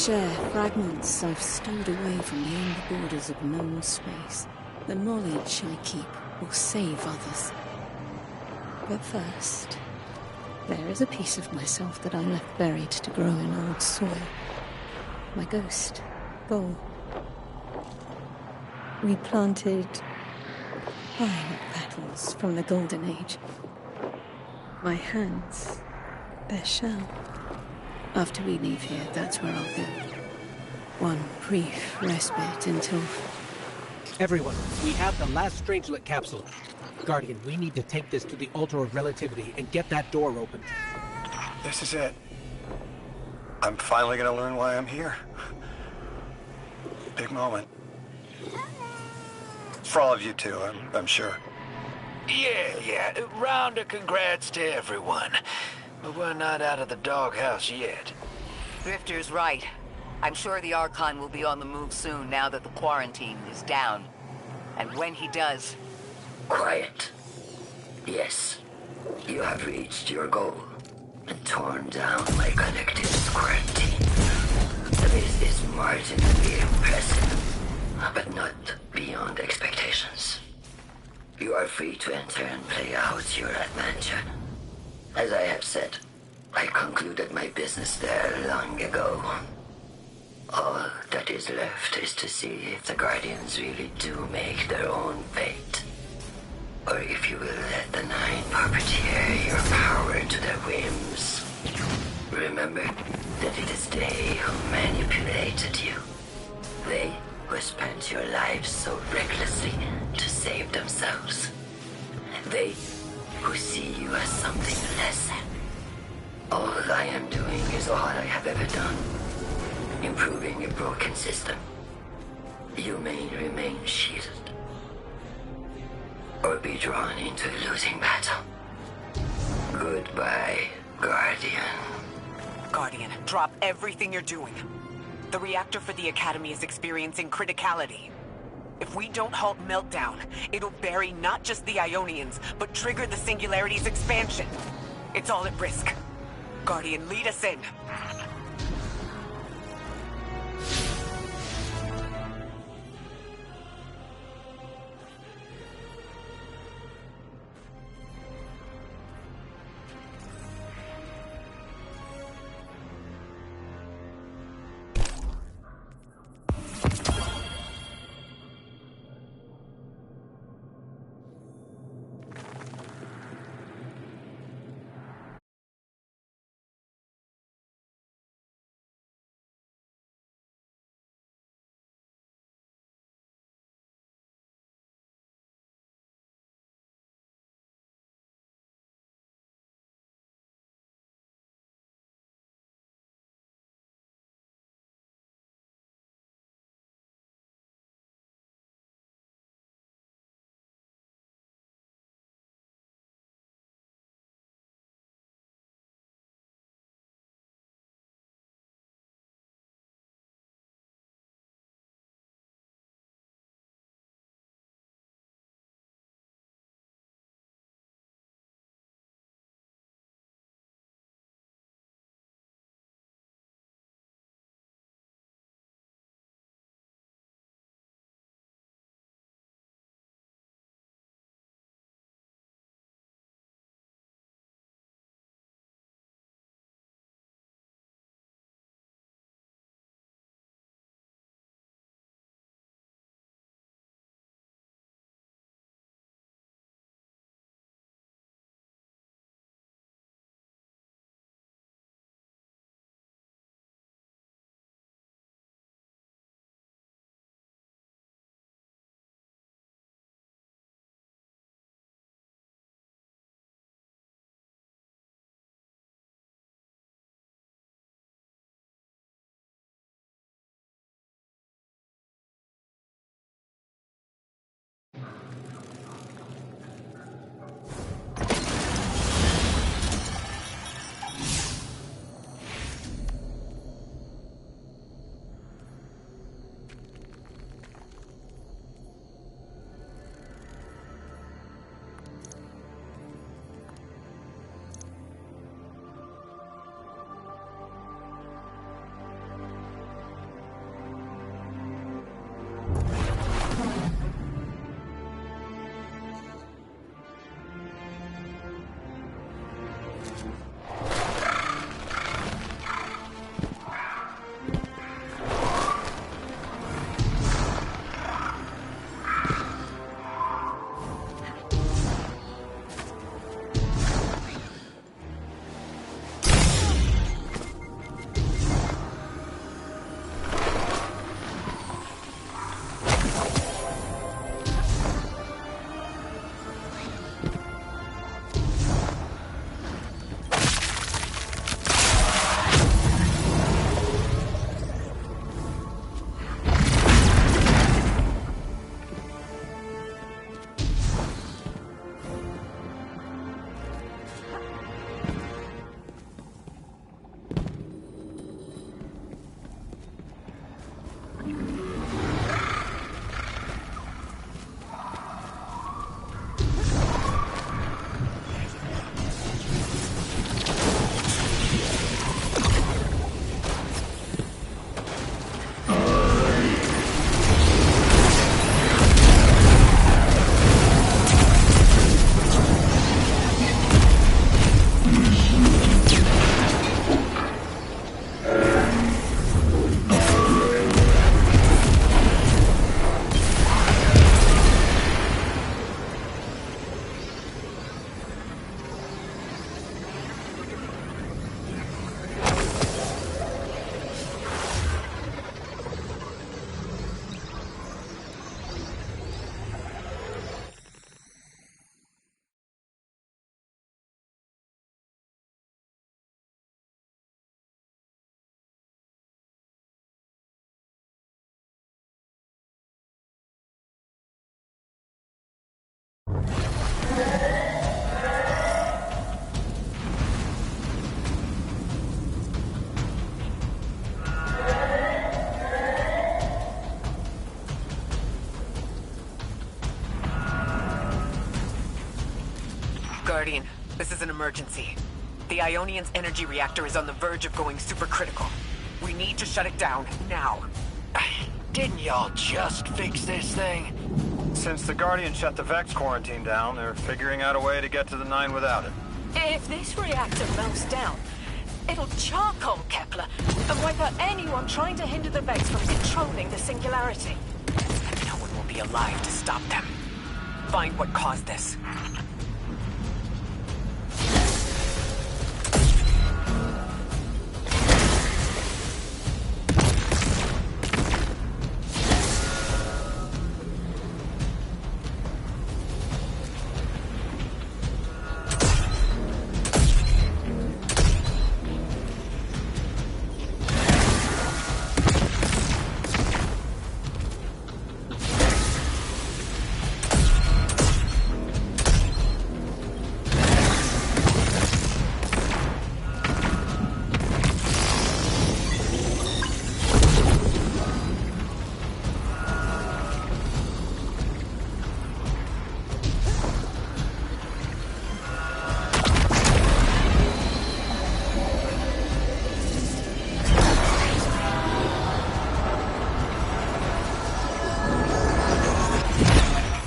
share fragments I've stowed away from the only borders of known space. The knowledge I keep will save others. But first, there is a piece of myself that I left buried to grow in old soil. My ghost, Goal. We planted violet petals from the Golden Age. My hands, their shell. After we leave here, that's where I'll go. One brief respite until... Everyone, we have the last Strangelet capsule. Guardian, we need to take this to the Altar of Relativity and get that door open. This is it. I'm finally gonna learn why I'm here. Big moment. For all of you too, I'm sure. Yeah. Round of congrats to everyone. But we're not out of the doghouse yet. Drifter's right. I'm sure the Archon will be on the move soon now that the quarantine is down. And when he does... Quiet. Yes, you have reached your goal. Torn down my collective's quarantine. This is marginally impressive, but not beyond expectations. You are free to enter and play out your adventure. As I have said, I concluded my business there long ago. All that is left is to see if the Guardians really do make their own fate. Or if you will let the Nine puppeteer your power to their whims. Remember that it is they who manipulated you. They who spent your lives so recklessly to save themselves. They who see you as something less. All I am doing is all I have ever done. Improving a broken system. You may remain shielded. Or be drawn into a losing battle. Goodbye, Guardian. Guardian, drop everything you're doing. The reactor for the Academy is experiencing criticality. If we don't halt Meltdown, it'll bury not just the Ionians, but trigger the Singularity's expansion. It's all at risk. Guardian, lead us in. Guardian, this is an emergency. The Ionian's energy reactor is on the verge of going supercritical. We need to shut it down, now. Didn't y'all just fix this thing? Since the Guardian shut the Vex quarantine down, they're figuring out a way to get to the 9 without it. If this reactor melts down, it'll charcoal Kepler and wipe out anyone trying to hinder the Vex from controlling the singularity. And no one will be alive to stop them. Find what caused this.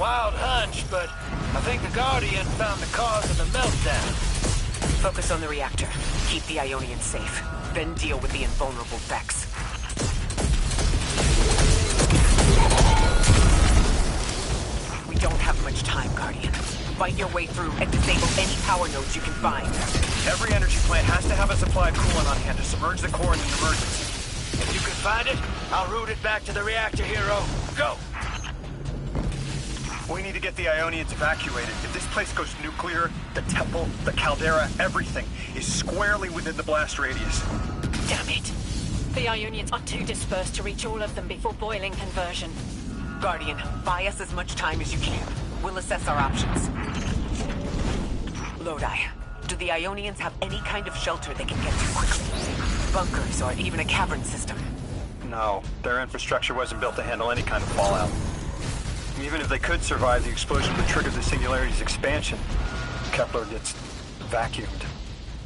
Wild hunch, but I think the Guardian found the cause of the meltdown. Focus on the reactor. Keep the Ionian safe. Then deal with the invulnerable Vex. We don't have much time, Guardian. Fight your way through and disable any power nodes you can find. Every energy plant has to have a supply of coolant on hand to submerge the core in an emergency. If you can find it, I'll route it back to the reactor, Hero. Go! We need to get the Ionians evacuated. If this place goes nuclear, the temple, the caldera, everything is squarely within the blast radius. Damn it. The Ionians are too dispersed to reach all of them before boiling conversion. Guardian, buy us as much time as you can. We'll assess our options. Lodi, do the Ionians have any kind of shelter they can get to quickly? Bunkers or even a cavern system? No, their infrastructure wasn't built to handle any kind of fallout. Even if they could survive the explosion that triggered the Singularity's expansion, Kepler gets vacuumed.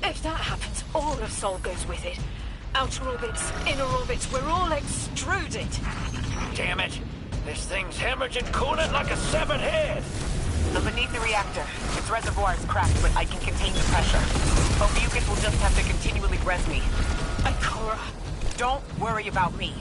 If that happens, all of Sol goes with it. Outer orbits, inner orbits, we're all extruded. Damn it! This thing's hemorrhaging coolant like a severed head! I'm beneath the reactor. Its reservoir is cracked, but I can contain the pressure. Ophiuchus will just have to continually res me. Ikora. Don't worry about me.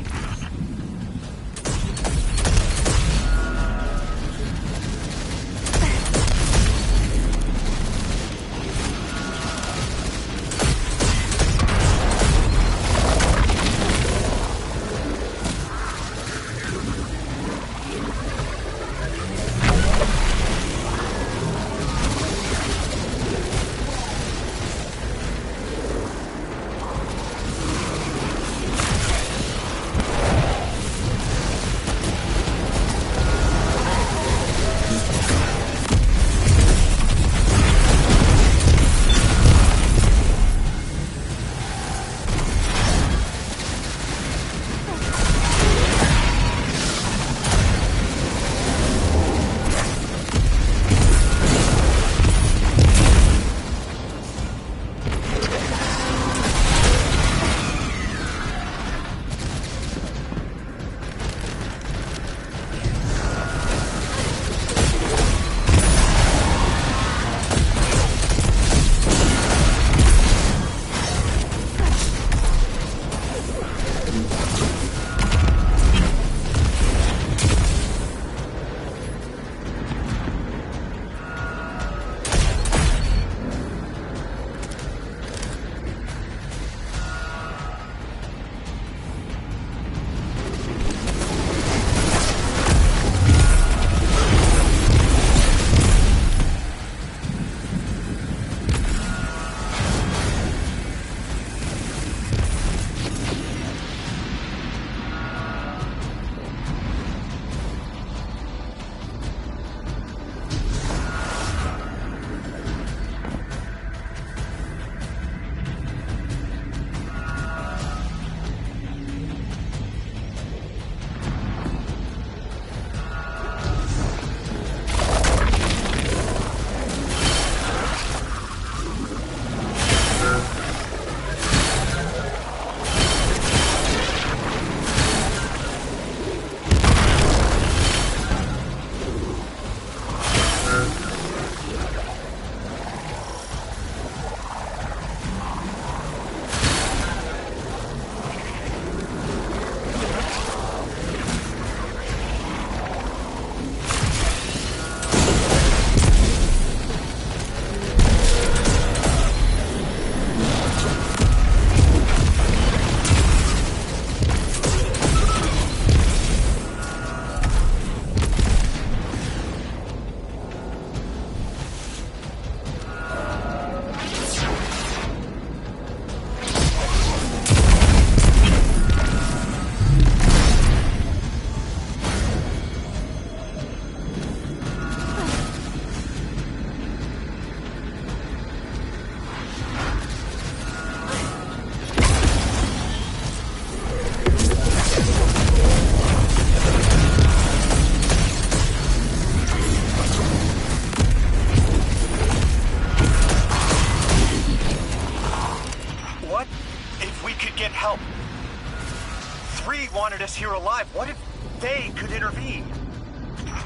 3 wanted us here alive. What if they could intervene?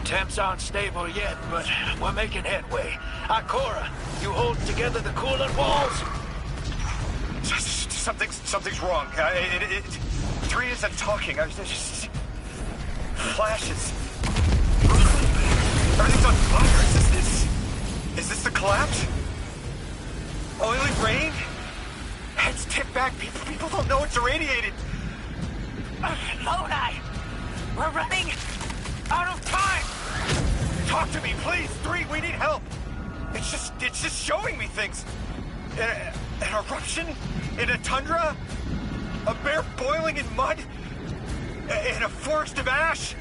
Temps aren't stable yet, but we're making headway. Ikora, you holding together the coolant walls? Something's wrong. 3 isn't talking. There's just flashes. Everything's on fire. Is this the collapse? Oily rain? Heads tip back. People don't know it's irradiated. Lodi! We're running out of time! Talk to me, please. 3, we need help. It's just showing me things. An eruption in a tundra, a bear boiling in mud, in a forest of ash.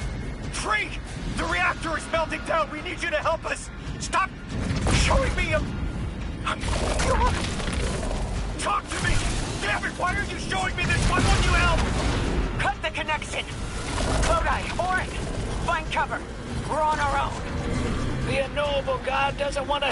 3, the reactor is melting down. We need you to help us. Stop showing me. Talk to me. Damn it! Why are you showing me this? Why won't you help? Cut the connection! Lodi, Orin, find cover. We're on our own. The unknowable god doesn't want to